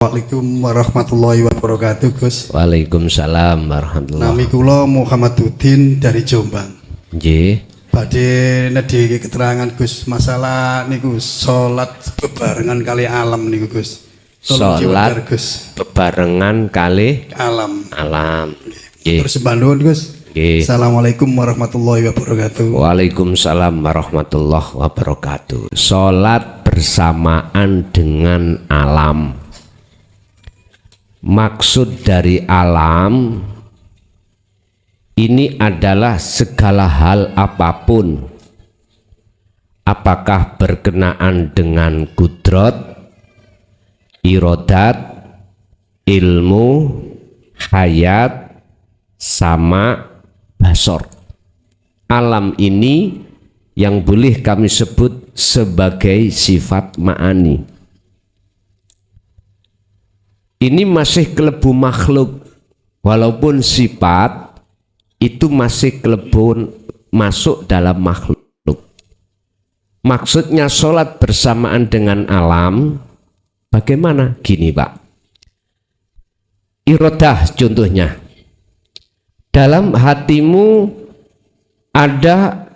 Waalaikumsalam warahmatullahi wabarakatuh, Gus. Waalaikumsalam warahmatullahi. Nami kula Muhammaduddin dari Jombang. Nggih. Badhe nedhi keterangan Gus masalah niku salat bebarengan kali alam niku Gus. Salat bebarengan kali alam. Nggih. Terus bandun Gus. Nggih. Assalamualaikum warahmatullahi wabarakatuh. Waalaikumsalam warahmatullahi wabarakatuh. Salat bersamaan dengan alam. Maksud dari alam ini adalah segala hal apapun, apakah berkenaan dengan kudrat, irodat, ilmu, hayat, sama, basor. Alam ini yang boleh kami sebut sebagai sifat ma'ani. Ini masih kelebu makhluk, walaupun sifat itu masih kelebu masuk dalam makhluk. Maksudnya sholat bersamaan dengan alam, bagaimana? Gini Pak, irodah contohnya, dalam hatimu ada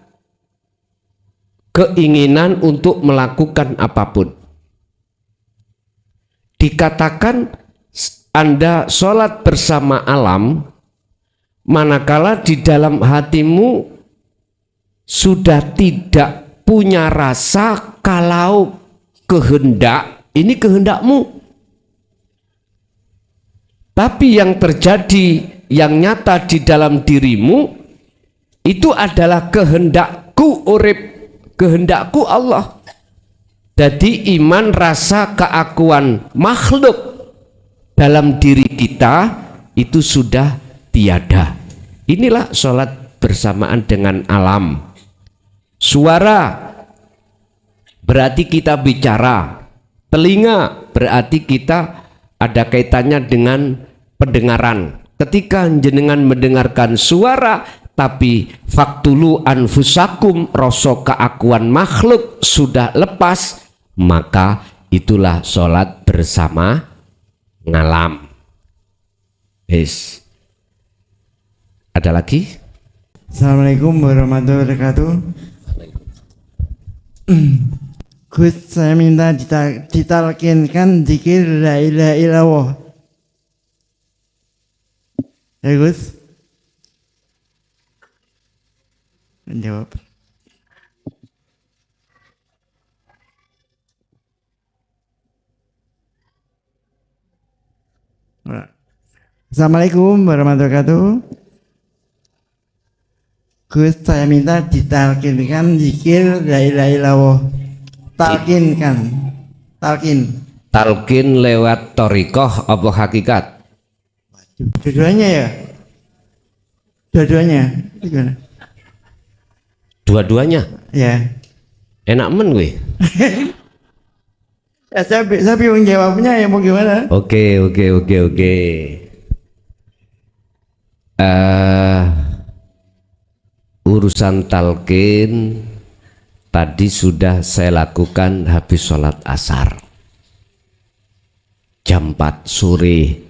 keinginan untuk melakukan apapun, dikatakan Anda sholat bersama alam, manakala di dalam hatimu sudah tidak punya rasa kalau kehendak, ini kehendakmu. Tapi yang terjadi, yang nyata di dalam dirimu, itu adalah kehendakku urip, kehendakku Allah. Jadi iman rasa keakuan makhluk dalam diri kita itu sudah tiada. Inilah sholat bersamaan dengan alam. Suara berarti kita bicara, telinga berarti kita ada kaitannya dengan pendengaran. Ketika jenengan mendengarkan suara, tapi faktulu anfusakum, rasa keakuan makhluk sudah lepas, maka itulah sholat bersama ngalam. Yes. Ada lagi? Assalamualaikum warahmatullahi wabarakatuh. Gus, saya minta ditalkinkan zikir la ilaha illallah. Ya Gus. Menjawab. Assalamualaikum warahmatullahi wabarakatuh. Gus, saya minta ditalkinkan zikir la ilaha illallah. Talkin lewat thariqah apa hakikat? Dua-duanya ya? Dua-duanya? Ya. Enak men gue. Ya, saya bingung jawabnya ya, mau gimana? Oke. Urusan talqin tadi sudah saya lakukan habis sholat asar jam 4 sore,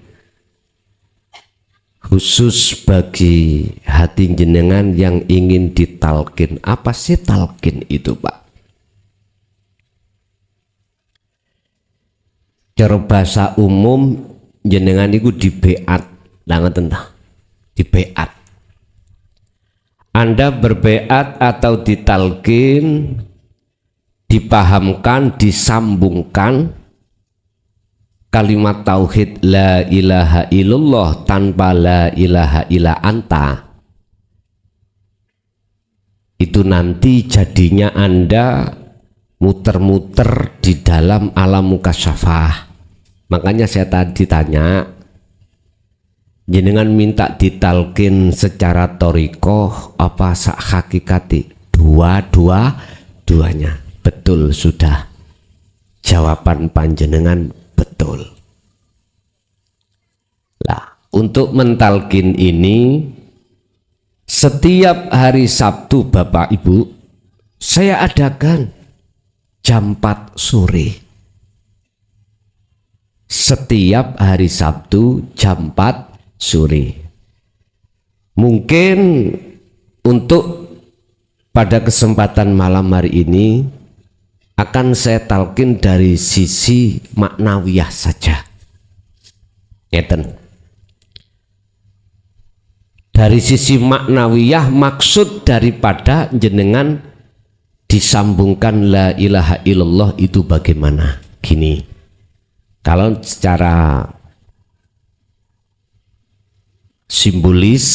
khusus bagi hati jenengan yang ingin ditalqin. Apa sih talqin itu Pak? Cara bahasa umum jenengan itu di beat, di beat. Anda berbeat atau ditalqin, dipahamkan, disambungkan kalimat tauhid la ilaha illallah tanpa la ilaha illa anta. Itu nanti jadinya Anda muter-muter di dalam alam mukasyafah. Makanya saya tadi tanya, jenengan minta ditalkin secara thariqah apa sak hakikati? Dua-duanya. Betul sudah. Jawaban panjenengan betul. Lah, untuk mentalkin ini setiap hari Sabtu Bapak Ibu saya adakan jam 4 sore. setiap hari Sabtu jam 4 sore. Mungkin untuk pada kesempatan malam hari ini akan saya talkin dari sisi maknawiyah saja. Ngeten. Dari sisi maknawiyah, maksud daripada jenengan disambungkan la ilaha illallah itu bagaimana? Gini, kalau secara simbolis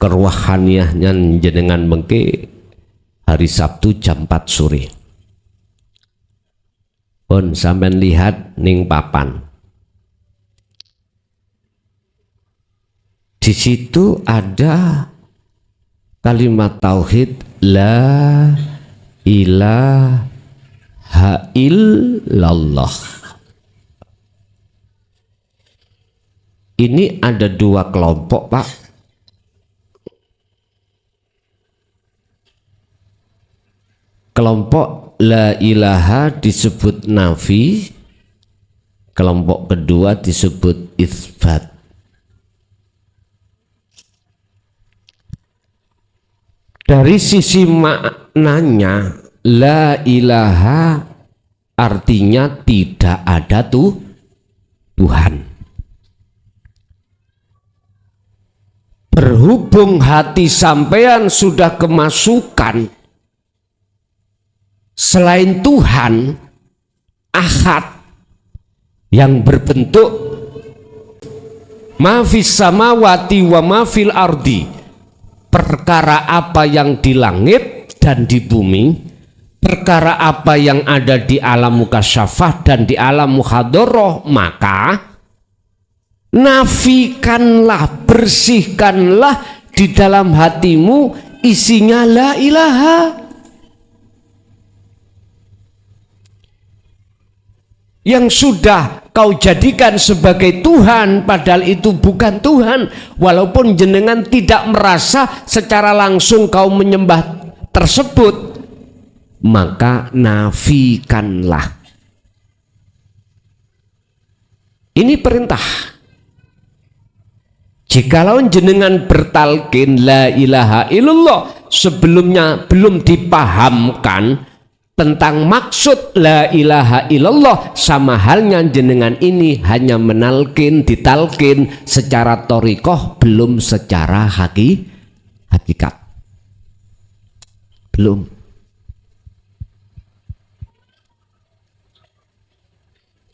keruhaniahnya jenengan mengke hari Sabtu jam 4 sore pun sampean lihat ning papan, di situ ada kalimat tauhid la ilaha illallah. Ini ada dua kelompok, Pak. Kelompok la ilaha disebut nafi, kelompok kedua disebut isbat. Dari sisi maknanya, la ilaha artinya tidak ada Tuhan. Berhubung hati sampean sudah kemasukan selain Tuhan ahad yang berbentuk ma fis samawati wa ma fil ardi, perkara apa yang di langit dan di bumi, perkara apa yang ada di alam mukasyafah dan di alam muhadharah, maka nafikanlah, bersihkanlah di dalam hatimu isinya la ilaha. Yang sudah kau jadikan sebagai Tuhan padahal itu bukan Tuhan, walaupun jenengan tidak merasa secara langsung kau menyembah tersebut, maka nafikanlah. Ini perintah. Jikalau jenengan bertalkin la ilaha illallah sebelumnya belum dipahamkan tentang maksud la ilaha illallah, sama halnya jenengan ini hanya menalkin, ditalkin secara thoriqoh, belum secara hakikat. Belum.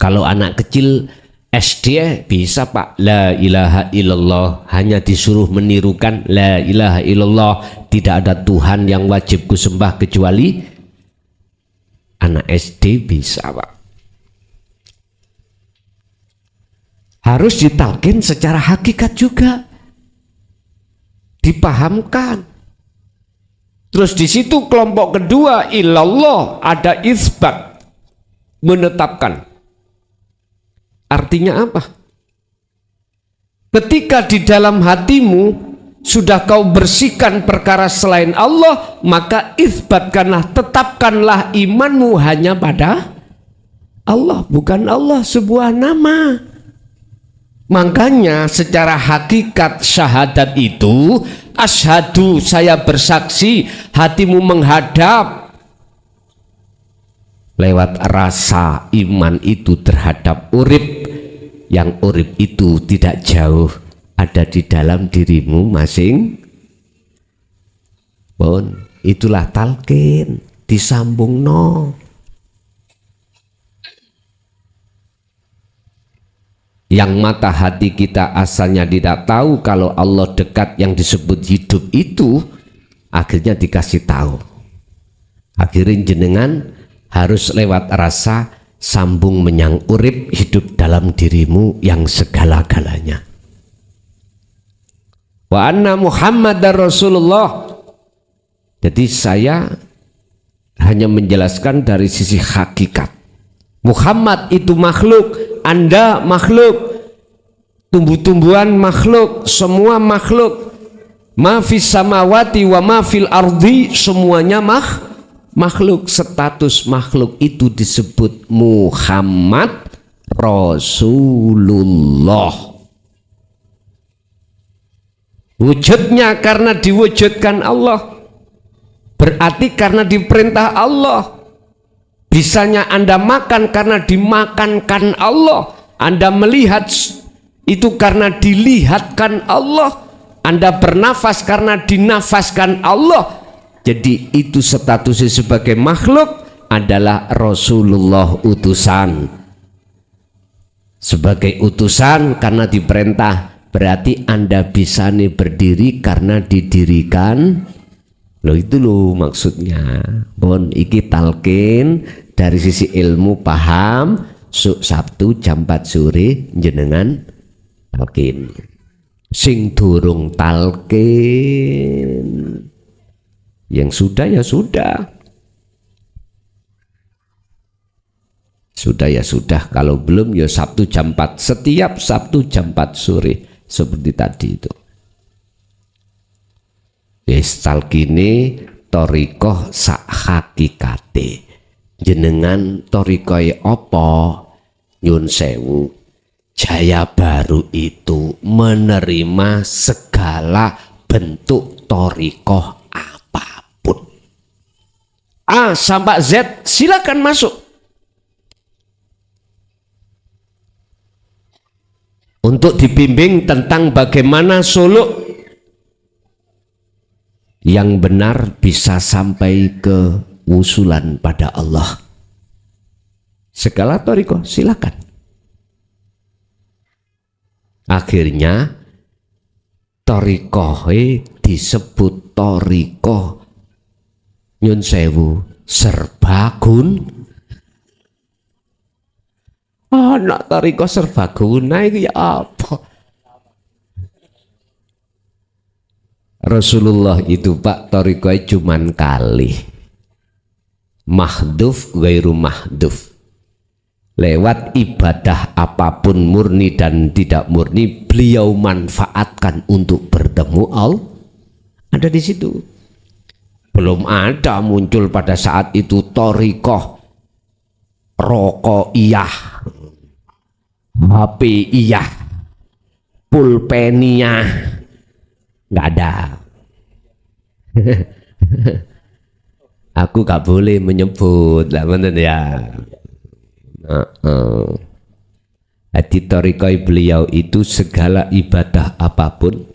Kalau anak kecil SD bisa, Pak, la ilaha illallah, hanya disuruh menirukan la ilaha illallah, tidak ada Tuhan yang wajib kusembah kecuali. Anak SD bisa, Pak. Harus ditalkin secara hakikat juga, dipahamkan. Terus di situ kelompok kedua illallah ada isbat, menetapkan. Artinya apa? Ketika di dalam hatimu sudah kau bersihkan perkara selain Allah, maka isbatkanlah, tetapkanlah imanmu hanya pada Allah, bukan Allah sebuah nama. Makanya secara hakikat syahadat itu, asyhadu, saya bersaksi, hatimu menghadap lewat rasa iman itu terhadap urip, yang urip itu tidak jauh ada di dalam dirimu masing. Pun itulah talqin, disambung no. Yang mata hati kita asalnya tidak tahu kalau Allah dekat, yang disebut hidup itu akhirnya dikasih tahu. Akhirnya jenengan harus lewat rasa sambung menyang urip, hidup dalam dirimu yang segala-galanya. Wa anna Muhammadar Rasulullah. Jadi saya hanya menjelaskan dari sisi hakikat. Muhammad itu makhluk, Anda makhluk, tumbuh-tumbuhan makhluk, semua makhluk. Ma fis samawati wa ma fil ardi, semuanya makhluk. Status makhluk itu disebut Muhammad Rasulullah. Wujudnya karena diwujudkan Allah, berarti karena diperintah Allah. Bisanya Anda makan karena dimakankan Allah. Anda melihat itu karena dilihatkan Allah. Anda bernafas karena dinafaskan Allah. Jadi itu statusnya sebagai makhluk adalah Rasulullah utusan. Sebagai utusan karena diperintah, berarti Anda bisa nih berdiri karena didirikan. Loh itu loh maksudnya. Bon iki talqin dari sisi ilmu paham. Sabtu jam 4 sore jenengan talqin. Sing durung talqin, yang sudah ya sudah. Sudah ya sudah, kalau belum ya Sabtu jam 4, setiap Sabtu jam 4 sore seperti tadi itu. Wis talqine thariqah sak hakikate. Jenengan thariqahe apa? Nyun sewu. Jaya Baru itu menerima segala bentuk thariqah apapun. A sampai Z silakan masuk. Untuk dibimbing tentang bagaimana suluk yang benar bisa sampai ke wusulan pada Allah. Segala thariqah silakan. Akhirnya thariqah disebut thariqah nyun sewu serbaguna. Anak thariqah serbaguna iki apa? Rasulullah itu Pak thariqah cuman kali. Mahduf gairu mahduf. Lewat ibadah apapun murni dan tidak murni beliau manfaatkan untuk bertemu Allah. Ada di situ. Belum ada muncul pada saat itu thariqah rokoiyah, HP-iyah, pulpeniyah, nggak ada. Aku gak boleh menyebut lah bener ya. Hati thariqah beliau itu segala ibadah apapun,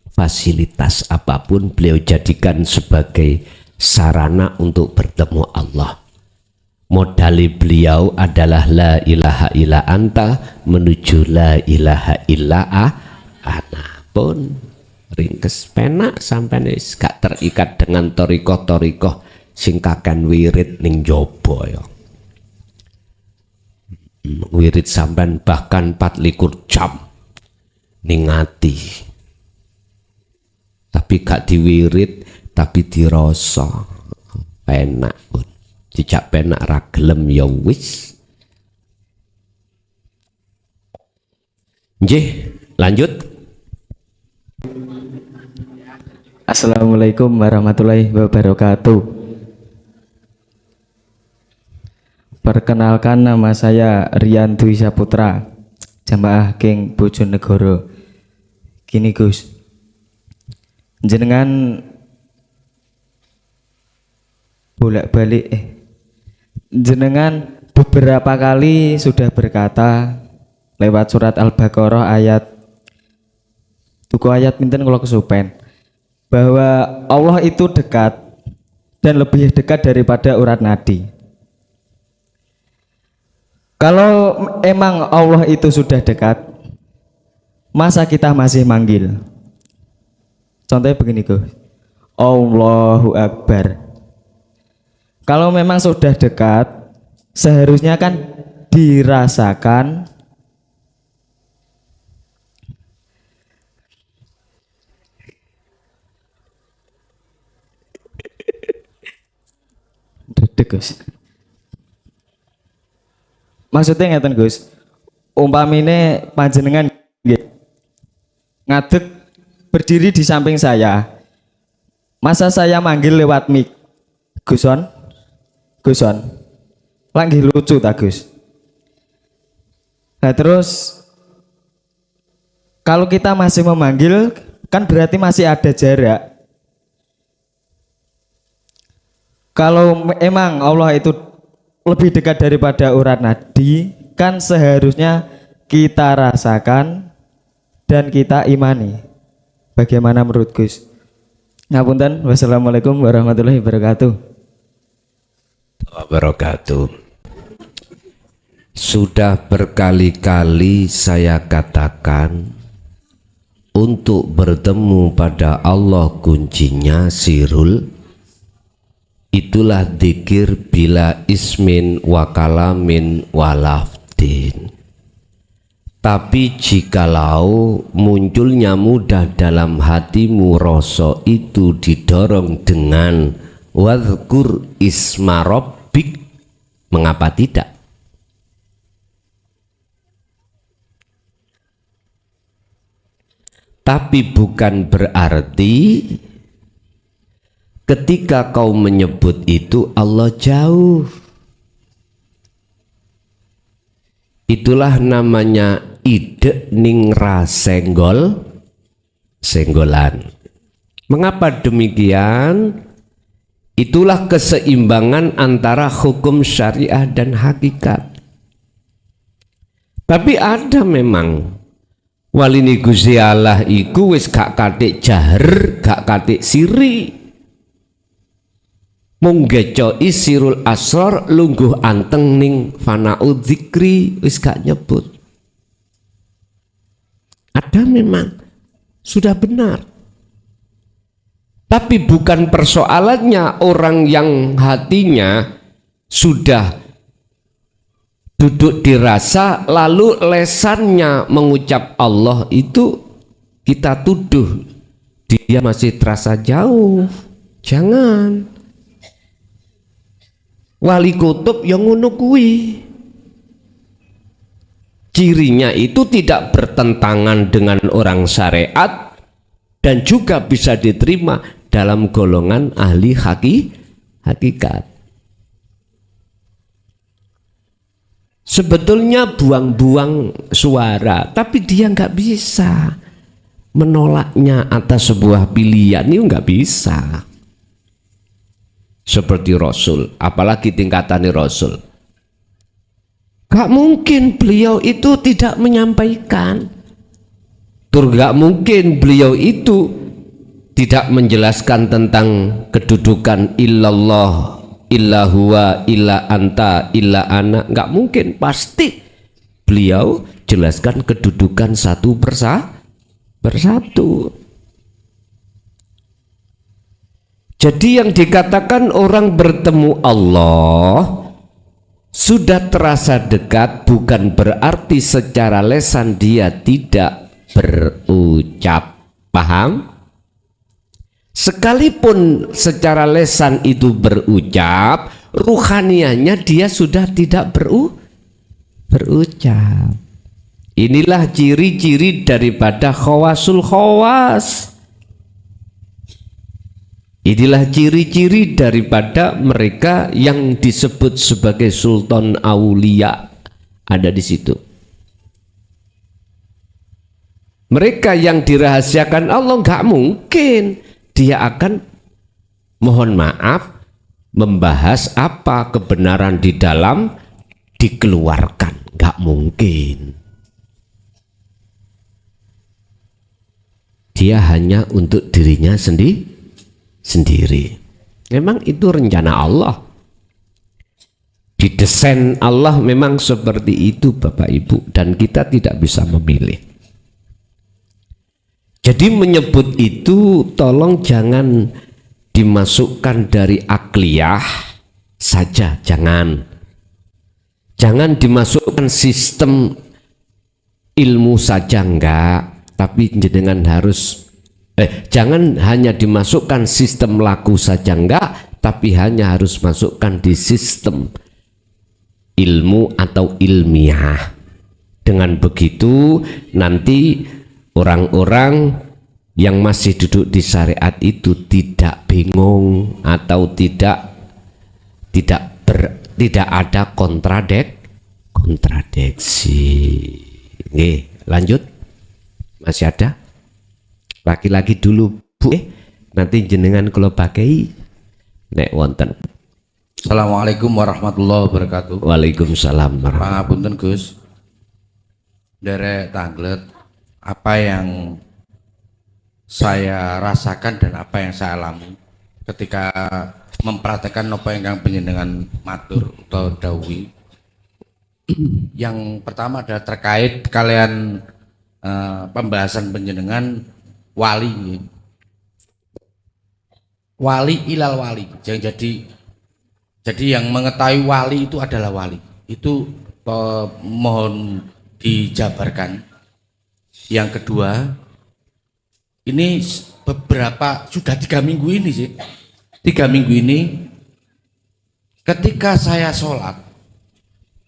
fasilitas apapun beliau jadikan sebagai sarana untuk bertemu Allah. Modali beliau adalah la ilaha illa anta menuju la ilaha illa ana. Pun ringkes penak sampai nis gak terikat dengan thariqah sing kaken wirid ning jaba ya. Wirid sampean bahkan 24 jam ning ati. Tapi gak diwirid tapi dirasa penak pun. Jejak penak ra gelem ya wis. Nggih, lanjut. Assalamualaikum warahmatullahi wabarakatuh. Perkenalkan, nama saya Rian Dwi Saputra, jamaah King Bojonegoro. Gini Gus, jenengan bolak-balik jenengan beberapa kali sudah berkata lewat surat Al-Baqarah ayat tuku ayat pinten kula kesupen bahwa Allah itu dekat dan lebih dekat daripada urat nadi. Kalau emang Allah itu sudah dekat, masa kita masih manggil? Contohnya begini Gus, Allahu Akbar. Kalau memang sudah dekat, seharusnya kan dirasakan dedek Gus. Maksudnya ngeten Gus, umpamine panjenengan ngadeg berdiri di samping saya, masa saya manggil lewat mic, Guson, lagi lucu tak Gus? Nah terus kalau kita masih memanggil kan berarti masih ada jarak. Kalau emang Allah itu lebih dekat daripada urat nadi, kan seharusnya kita rasakan dan kita imani. Bagaimana menurut Gus? Ngapunten. Wassalamualaikum warahmatullahi wabarakatuh. Sudah berkali-kali saya katakan, untuk bertemu pada Allah kuncinya sirul. Itulah dzikir bila ismin wa kalamin wa lafdin. Tapi jikalau munculnya mudah dalam hatimu rasa itu didorong dengan wadhkur isma rabbik, mengapa tidak? Tapi bukan berarti ketika kau menyebut itu Allah jauh. Itulah namanya ide ningra senggolan. Mengapa demikian? Itulah keseimbangan antara hukum syariah dan hakikat. Tapi ada memang walini Gusti Allah iku wis gak katik jaher, gak katik siri. Mung gecoi sirul asror lungguh anteng ning fana'u dzikri wis gak nyebut. Ada memang sudah benar. Tapi bukan persoalannya orang yang hatinya sudah duduk dirasa lalu lesannya mengucap Allah itu kita tuduh dia masih terasa jauh. Jangan. Wali kutub yang ngono kuwi. Cirinya itu tidak bertentangan dengan orang syariat dan juga bisa diterima dalam golongan ahli hakikat. Sebetulnya buang-buang suara, tapi dia nggak bisa menolaknya atas sebuah pilihan, ini nggak bisa. Seperti Rasul, apalagi tingkatannya Rasul. Gak mungkin beliau itu tidak menyampaikan. Gak mungkin beliau itu tidak menjelaskan tentang kedudukan illallah, illa huwa, illa anta, illa ana. Gak mungkin, pasti beliau jelaskan kedudukan satu persatu. Jadi yang dikatakan orang bertemu Allah sudah terasa dekat bukan berarti secara lesan dia tidak berucap. Paham? Sekalipun secara lesan itu berucap, ruhanianya dia sudah tidak berucap. Inilah ciri-ciri daripada khawasul khawas. Inilah ciri-ciri daripada mereka yang disebut sebagai sultan aulia, ada di situ. Mereka yang dirahasiakan Allah nggak mungkin dia akan mohon maaf membahas apa kebenaran di dalam dikeluarkan, nggak mungkin. Dia hanya untuk dirinya sendiri. Memang itu rencana Allah, didesain Allah memang seperti itu Bapak Ibu, dan kita tidak bisa memilih. Jadi menyebut itu tolong jangan dimasukkan dari akliyah saja, jangan dimasukkan sistem ilmu saja, enggak, tapi jenengan harus jangan hanya dimasukkan sistem laku saja, enggak, tapi hanya harus masukkan di sistem ilmu atau ilmiah. Dengan begitu nanti orang-orang yang masih duduk di syariat itu tidak bingung atau tidak ada kontradiksi. kontradiksi. Nggih, lanjut. Masih ada? Laki-laki dulu, Bu. Nanti jenengan kula pakai nek wonten. Assalamualaikum warahmatullahi wabarakatuh. Waalaikumsalam. Pangapunten Gus. Derek Tanglet, apa yang saya rasakan dan apa yang saya alami ketika mempraktekkan apa yang panjenengan matur atau dawuhi. Yang pertama adalah terkait kalian pembahasan panjenengan wali ilal wali. Jadi yang mengetahui wali itu adalah wali. Itu mohon dijabarkan. Yang kedua, ini beberapa sudah 3 minggu ini sih. 3 minggu ini ketika saya sholat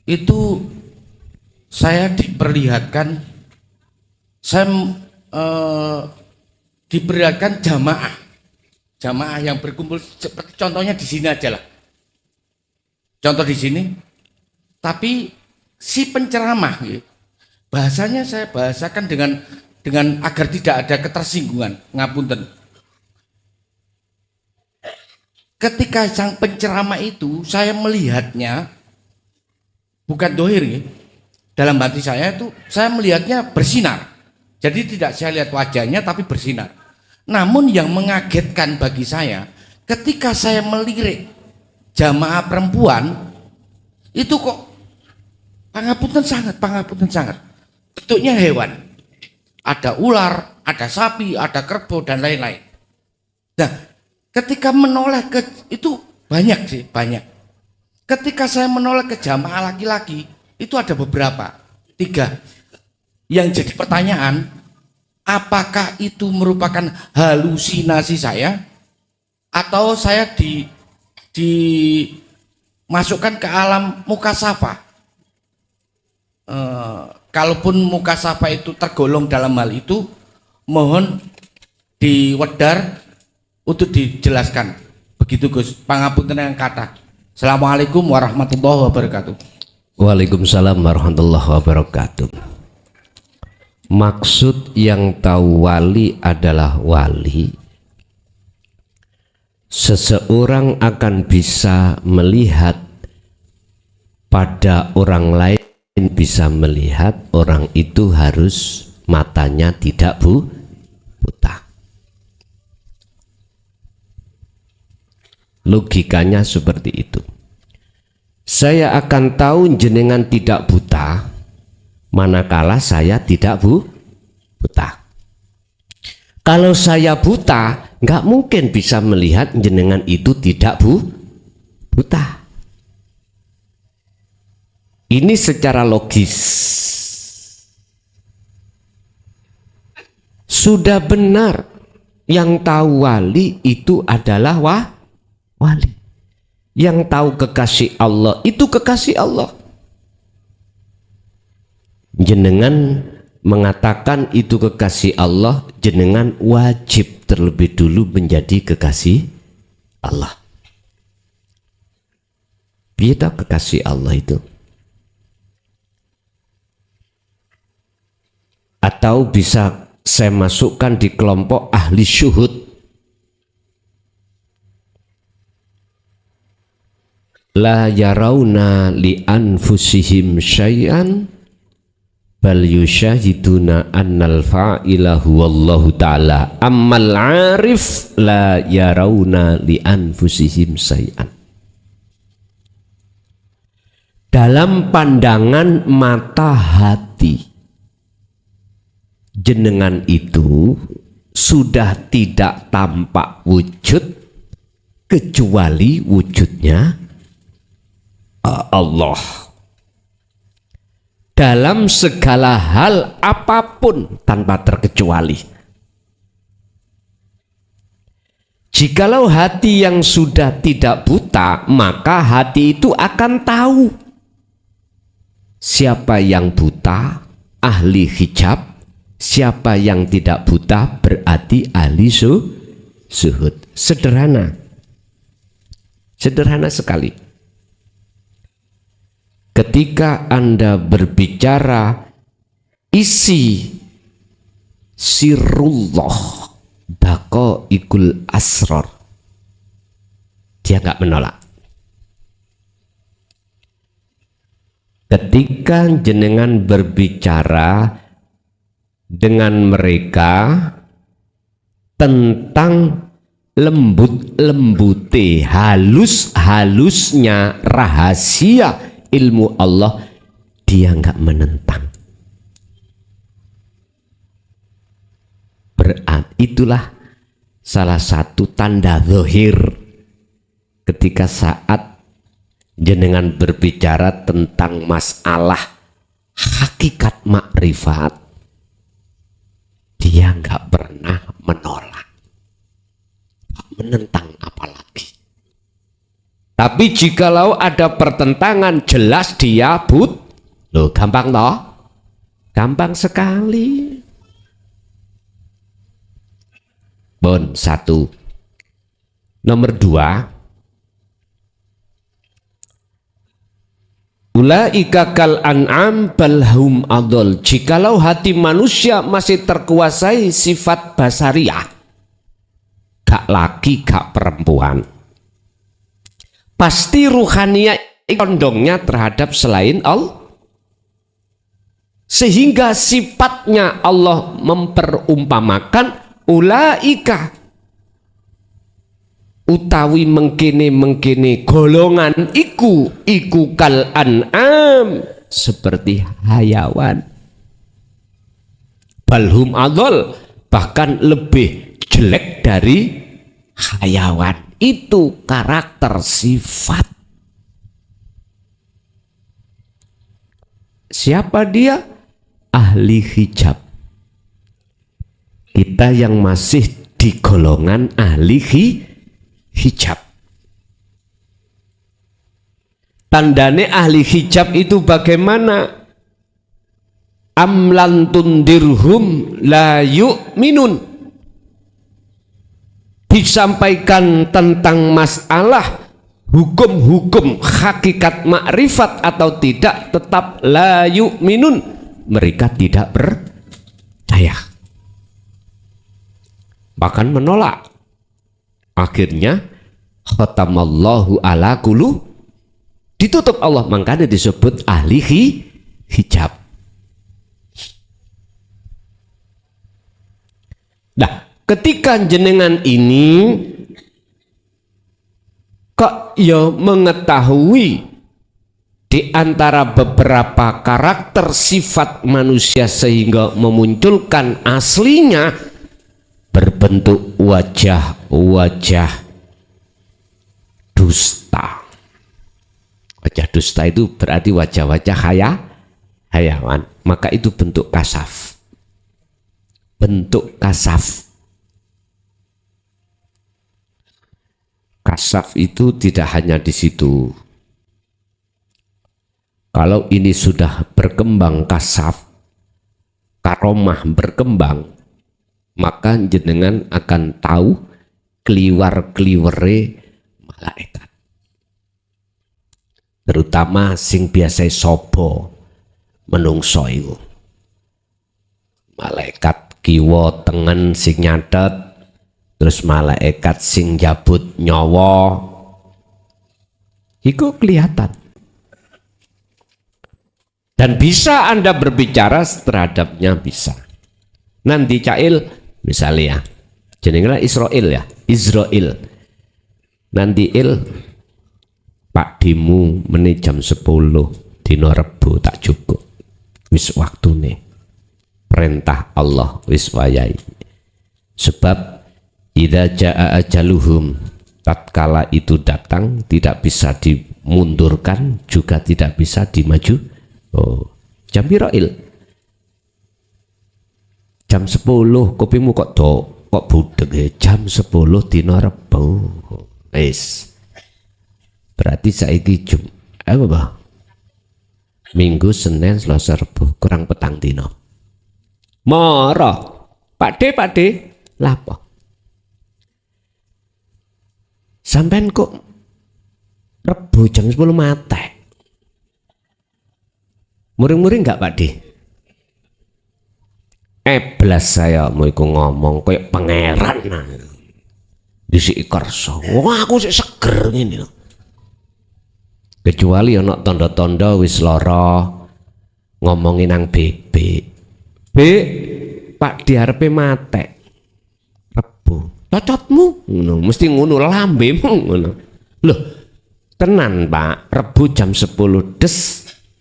itu saya diperlihatkan diperlihatkan jamaah yang berkumpul seperti contohnya di sini aja lah. Contoh di sini, tapi si penceramah bahasanya saya bahasakan dengan agar tidak ada ketersinggungan, ngapunten. Ketika sang penceramah itu saya melihatnya bukan dohir ya. Dalam hati saya itu saya melihatnya bersinar. Jadi tidak saya lihat wajahnya tapi bersinar. Namun yang mengagetkan bagi saya ketika saya melirik jamaah perempuan itu kok pangapunten sangat. Bentuknya hewan. Ada ular, ada sapi, ada kerbau dan lain-lain. Nah, ketika menoleh ke itu banyak. Ketika saya menoleh ke jamaah laki-laki itu ada beberapa, 3. Yang jadi pertanyaan, apakah itu merupakan halusinasi saya atau saya dimasukkan ke alam mukasafa? Kalaupun mukasafa itu tergolong dalam hal itu, mohon diwedar untuk dijelaskan. Begitu Gus, pangapunten yang kata. Assalamualaikum warahmatullahi wabarakatuh. Waalaikumsalam warahmatullahi wabarakatuh. Maksud yang tahu wali adalah wali. Seseorang akan bisa melihat pada orang lain, bisa melihat orang itu harus matanya tidak buta. Logikanya seperti itu. Saya akan tahu jenengan tidak buta manakala saya tidak buta. Kalau saya buta, nggak mungkin bisa melihat jenengan itu tidak buta. Ini secara logis. Sudah benar yang tahu wali itu adalah wali. Yang tahu kekasih Allah itu kekasih Allah. Jenengan mengatakan itu kekasih Allah, jenengan wajib terlebih dulu menjadi kekasih Allah. Biar kekasih Allah itu. Atau bisa saya masukkan di kelompok ahli syuhud. La yarawna li anfusihim syai'an bal yusyahiduna annal fa'ila huwallahu ta'ala ammal arif la yarawna li anfusihim syai'an. Dalam pandangan mata hati jenengan itu sudah tidak tampak wujud kecuali wujudnya Allah. Dalam segala hal apapun tanpa terkecuali. Jikalau hati yang sudah tidak buta, maka hati itu akan tahu siapa yang buta, ahli hijab, siapa yang tidak buta berarti ahli zuhud. Sederhana sekali. ketika Anda berbicara isi sirullah daqaiqul asrar, dia nggak menolak. Ketika jenengan berbicara dengan mereka tentang lembut-lembute, halus-halusnya rahasia ilmu Allah, dia nggak menentang. Berarti itulah salah satu tanda zahir ketika saat jenengan berbicara tentang masalah hakikat makrifat, dia nggak pernah menolak, nggak menentang apalagi. Tapi jikalau ada pertentangan, jelas dia loh, gampang toh, gampang sekali. Bon, satu. Nomor dua, ulaika kal an'am bal hum adol. Jikalau hati manusia masih terkuasai sifat basariah, gak laki gak perempuan, pasti ruhania condongnya terhadap selain Allah, sehingga sifatnya Allah memperumpamakan ulaika utawi mengkene golongan iku kal an'am, seperti hayawan, balhum adol, bahkan lebih jelek dari hayawan. Itu karakter sifat. Siapa dia? Ahli hijab. Kita yang masih di golongan ahli hijab. Tandane ahli hijab itu bagaimana? Amlan tundirhum la yu'minun. Disampaikan tentang masalah hukum-hukum hakikat makrifat atau tidak, tetap la yu'minun, mereka tidak percaya, bahkan menolak. Akhirnya khatamallahu ala qulub, ditutup Allah, makanya disebut ahli hijab. Nah, ketika jenengan ini kok ya mengetahui di antara beberapa karakter sifat manusia sehingga memunculkan aslinya berbentuk wajah-wajah dusta. Wajah dusta itu berarti wajah-wajah hayawan. Maka itu bentuk kasaf. Bentuk kasaf. Kasaf itu tidak hanya di situ. Kalau ini sudah berkembang kasaf, karomah berkembang, maka jenengan akan tahu kliwar-kliwere malaikat. Terutama sing biasa sobo menungso iku. Malaikat kiwa tengen sing nyatet, terus malaikat sing jabut nyawa, itu kelihatan. Dan bisa Anda berbicara terhadapnya, bisa. Nanti cail misalnya jenengnya Israel ya, Israel. Nanti Pak Dimu menit jam 10 dino Rebo tak cukup. Wis waktune. Perintah Allah wis wayahi. Sebab idza jaa ajaluhum, tatkala itu datang tidak bisa dimundurkan, juga tidak bisa dimaju. Oh, jam pirail? Jam 10, kopimu kok budeg ya? Jam 10 dina Rebo. Wis. Berarti saiki apa bah? Minggu, Senin, Selasa, Rebo, kurang petang dina. Mara. Pak De, lapo? Sampean kok Rebo jam 10 mate. Muring-muring enggak Pak De? Eblas saya mau iku ngomong kayak pangeran. Disi karso. Wah aku sik seger ngene lho. Kecuali ana tanda-tanda wis lara ngomongin nang bebek. Pak diarepe matek. Rebo. Cocotmu ngono, mesti ngono lambemu ngono. Loh, tenan Pak, Rebo jam 10 des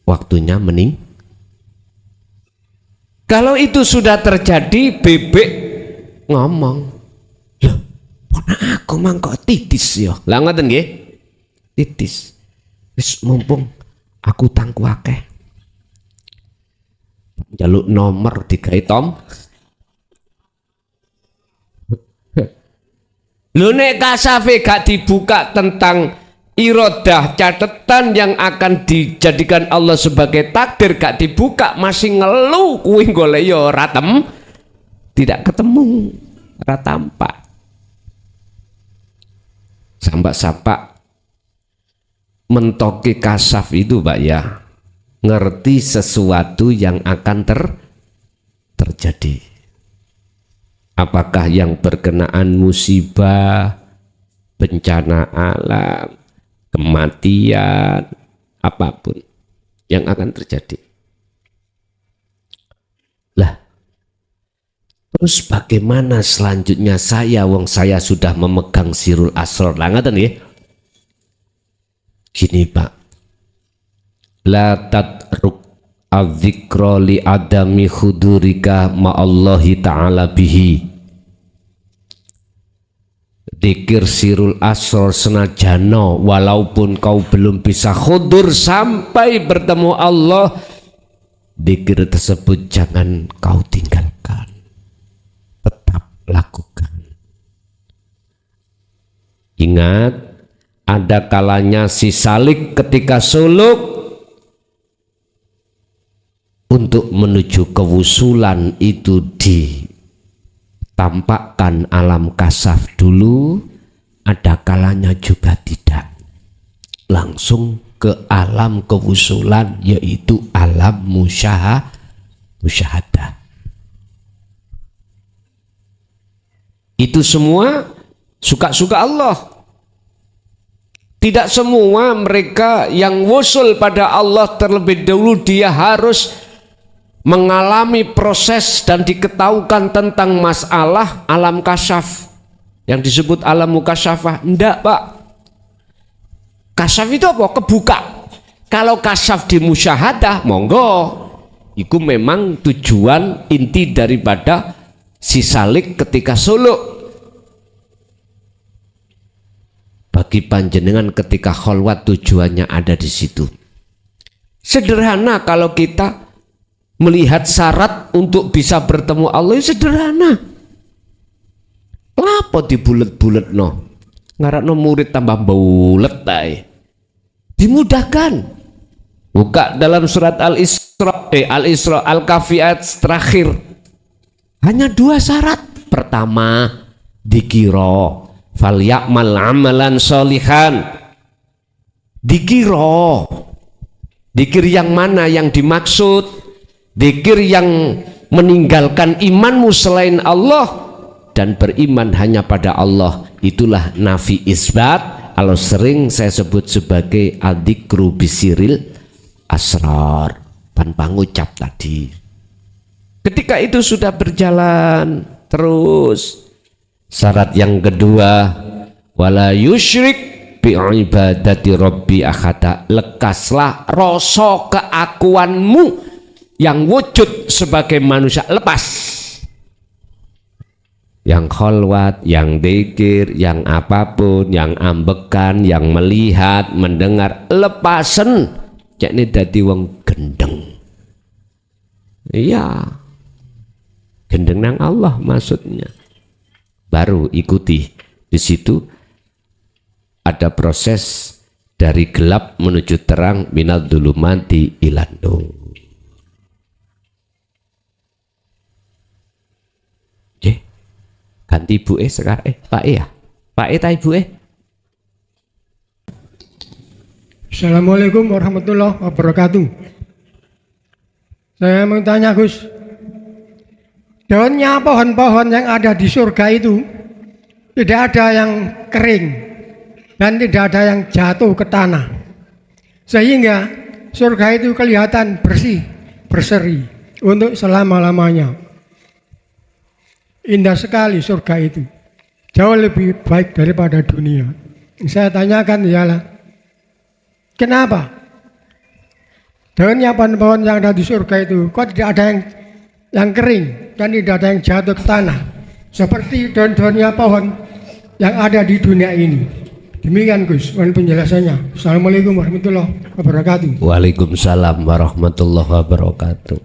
waktunya mening. Kalau itu sudah terjadi, bebek ngomong, loh, ponak aku mang kok titis ya. Lah ngoten nggih? Titis. Wis mumpung aku tangku akeh. Jaluk nomor digawe Tom. Lho nek kasafe gak dibuka tentang irodah catatan yang akan dijadikan Allah sebagai takdir gak dibuka, masih ngeluh kuwi golek ya ratem tidak ketemu, ora tampak. Sampak-sampak mentoki kasaf itu Pak ya, ngerti sesuatu yang akan terjadi. Apakah yang berkenaan musibah, bencana alam, kematian, apapun yang akan terjadi. Lah, terus bagaimana selanjutnya saya, wong saya sudah memegang sirul asrar. Lah ngaten nggih. Gini Pak, la tatruk adzikra li adami hudurika ma'allahi ta'ala bihi. Dikir sirul asrar senajano walaupun kau belum bisa khudur sampai bertemu Allah, dikir tersebut jangan kau tinggalkan, tetap lakukan. Ingat, ada kalanya si salik ketika suluk untuk menuju kewusulan itu ditampakkan alam kasaf dulu, ada kalanya juga tidak, langsung ke alam kewusulan yaitu alam musyahadah. Itu semua suka-suka Allah. Tidak semua mereka yang wusul pada Allah terlebih dahulu dia harus mengalami proses dan diketahukan tentang masalah alam kasyaf yang disebut alam mukasyafah. Enggak Pak, kasyaf itu apa? Kebuka. Kalau kasyaf di musyahadah, monggo, itu memang tujuan inti daripada si salik ketika suluk. Bagi panjenengan ketika kholwat tujuannya ada di situ. Sederhana kalau kita melihat syarat untuk bisa bertemu Allah, sederhana. Apa dibulet-bulet no? Ngarakno murid tambah bulet tae. Dimudahkan. Buka dalam surat Al-Isra Al-Kahfi ayat terakhir. Hanya 2 syarat. Pertama, dikira fal ya'mal amalan sholihan. Dikira. Dikir yang mana yang dimaksud? Dikir yang meninggalkan imanmu selain Allah dan beriman hanya pada Allah, itulah nafi isbat. Kalau sering saya sebut sebagai adzikru bisiril asrar, tanpa ngucap tadi. Ketika itu sudah berjalan terus, syarat yang kedua, wala yusyrik bi ibadati rabbi akhada. Lekaslah rasa keakuanmu yang wujud sebagai manusia, lepas. Yang kholwat, yang dzikir, yang apapun, yang ambekan, yang melihat, mendengar, lepasen. Cekne dadi wong gendeng. Iya, gendeng nang Allah maksudnya. Baru ikuti di situ ada proses dari gelap menuju terang, minal dzulumati ilan nur. Ganti ibu sekarang Pak ya, Pak ta ibu Assalamualaikum warahmatullahi wabarakatuh. Saya mau tanya Gus, daunnya pohon-pohon yang ada di surga itu tidak ada yang kering dan tidak ada yang jatuh ke tanah, sehingga surga itu kelihatan bersih, berseri untuk selama-lamanya. Indah sekali surga itu, jauh lebih baik daripada dunia. Saya tanyakan ialah, kenapa daunnya pohon-pohon yang ada di surga itu kok tidak ada yang kering dan tidak ada yang jatuh ke tanah seperti daun-daunnya pohon yang ada di dunia ini? Demikian Gus, mohon penjelasannya. Assalamualaikum warahmatullahi wabarakatuh. Waalaikumsalam warahmatullahi wabarakatuh.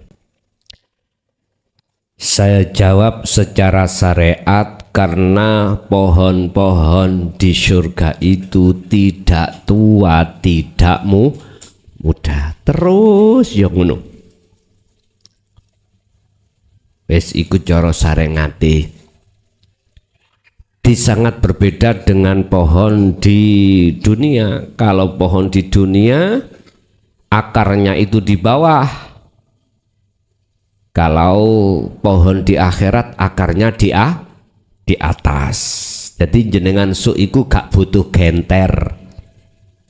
Saya jawab secara syariat karena pohon-pohon di surga itu tidak tua, tidak muda, terus ya ngono. Wis iku cara sarengati. Sangat berbeda dengan pohon di dunia. Kalau pohon di dunia akarnya itu di bawah. Kalau pohon di akhirat akarnya di atas. Jadi jenengan su iku gak butuh genter.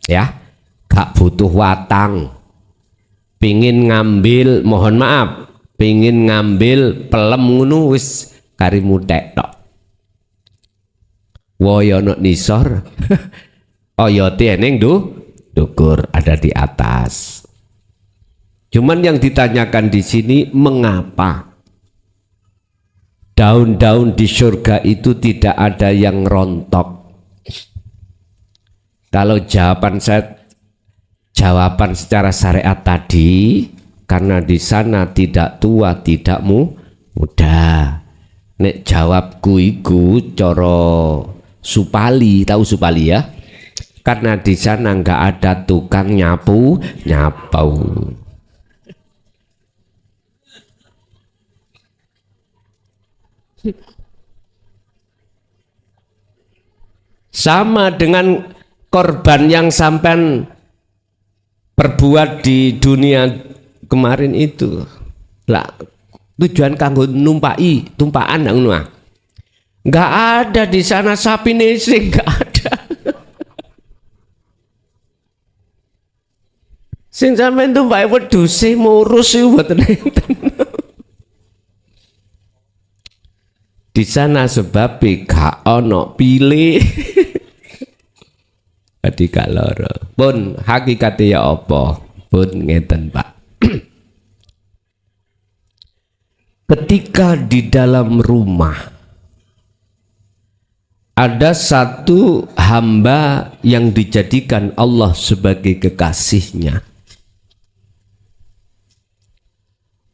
Ya. Gak butuh watang, pingin ngambil, mohon maaf, pingin ngambil pelem ngono wis karimu tek tok. Woyono nisor, oyote ning dukur ada di atas. Cuman yang ditanyakan di sini, mengapa daun-daun di surga itu tidak ada yang rontok? Kalau jawaban secara syariat tadi, karena di sana tidak tua, tidak muda. Nek jawabku iku coro Supali, tahu Supali ya? Karena di sana nggak ada tukang nyapu. Sama dengan korban yang sampean perbuat di dunia kemarin itu lah, tujuan kanggo numpai tumpaan ngono. Nggak ada di sana sapi nesing, nggak ada. Sing sampean tumpai wedhuse murus iku mboten enten. Di sana sebab gak ono pilih. Adi kaloro. Pun hakikate ya apa? Pun ngeten, Pak. Ketika di dalam rumah ada satu hamba yang dijadikan Allah sebagai kekasihnya,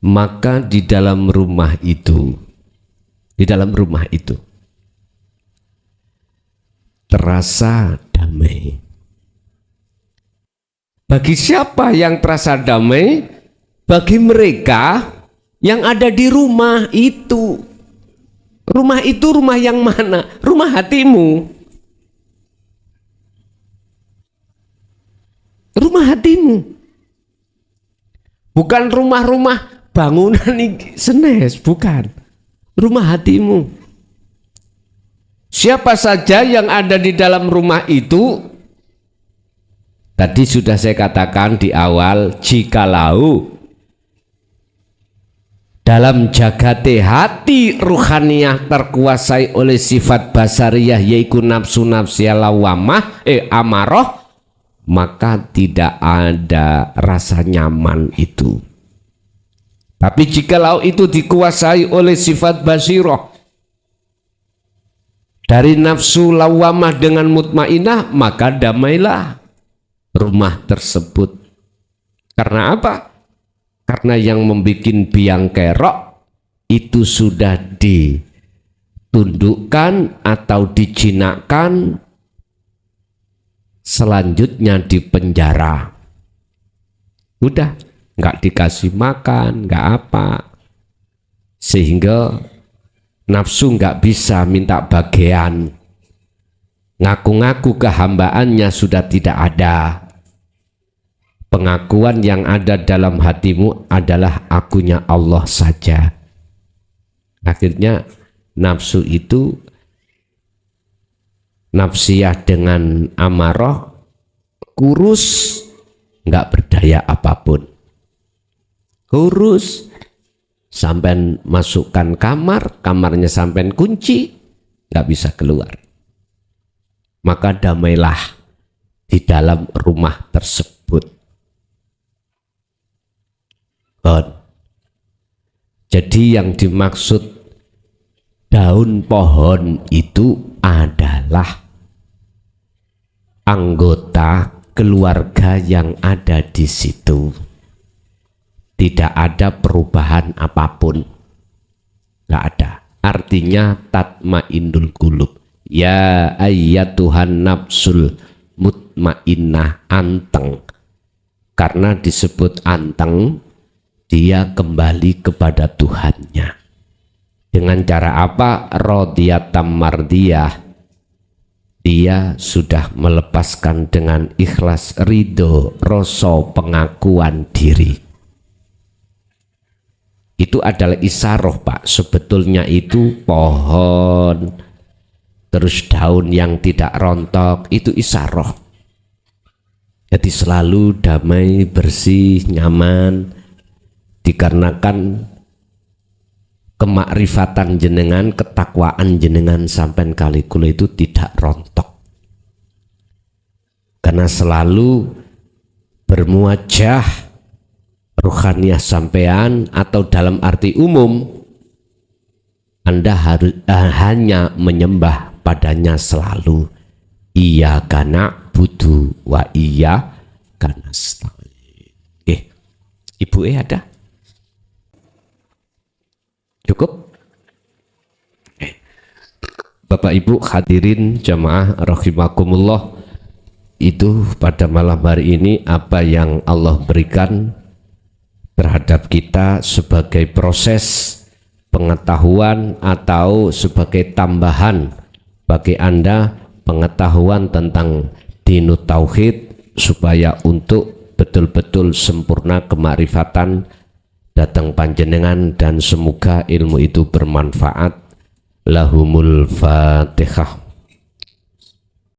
maka di dalam rumah itu terasa damai. Bagi siapa yang terasa damai? Bagi mereka yang ada di rumah itu. Rumah itu rumah yang mana? Rumah hatimu. Rumah hatimu. Bukan rumah-rumah bangunan senes, bukan. Rumah hatimu. Siapa saja yang ada di dalam rumah itu, tadi sudah saya katakan di awal, jikalau dalam jagate hati ruhaniyah terkuasai oleh sifat basariyah yaitu nafsu-nafsiyah lawamah amarah, maka tidak ada rasa nyaman itu. Tapi jikalau itu dikuasai oleh sifat basirah dari nafsu lawamah dengan mutmainah, maka damailah rumah tersebut. Karena apa? Karena yang membuat biang kerok itu sudah ditundukkan atau dijinakkan, selanjutnya dipenjara. Udah, nggak dikasih makan, nggak apa, sehingga nafsu nggak bisa minta bagian, ngaku-ngaku kehambaannya sudah tidak ada, pengakuan yang ada dalam hatimu adalah akunya Allah saja. Akhirnya nafsu itu, nafsiyah dengan amarah, kurus, nggak berdaya apapun. Kurus, sampai masukkan kamar, kamarnya sampai kunci, nggak bisa keluar. Maka damailah di dalam rumah tersebut. Jadi yang dimaksud daun pohon itu adalah anggota keluarga yang ada di situ. Tidak ada perubahan apapun, nggak ada. Artinya tatmainnul qulub. Ya ayyatuhan nafsul mutmainnah, anteng. Karena disebut anteng, dia kembali kepada Tuhannya. Dengan cara apa? Rodiyatam mardiyah. Dia sudah melepaskan dengan ikhlas, ridho, rasa pengakuan diri. Itu adalah isaroh, Pak. Sebetulnya itu pohon, terus daun yang tidak rontok, itu isaroh. Jadi selalu damai, bersih, nyaman, dikarenakan kemakrifatan jenengan, ketakwaan jenengan sampai kali kula itu tidak rontok. Karena selalu bermuajah ruhaniyah sampean, atau dalam arti umum Anda harus hanya menyembah padanya selalu. Iyyaka na'budu wa iyyaka nasta'in. Ibu ada? Cukup? Bapak Ibu hadirin jamaah rahimakumullah, itu pada malam hari ini apa yang Allah berikan terhadap kita sebagai proses pengetahuan atau sebagai tambahan bagi Anda pengetahuan tentang dinut tauhid, supaya untuk betul-betul sempurna kemakrifatan datang panjenengan, dan semoga ilmu itu bermanfaat. Lahumul Fatihah.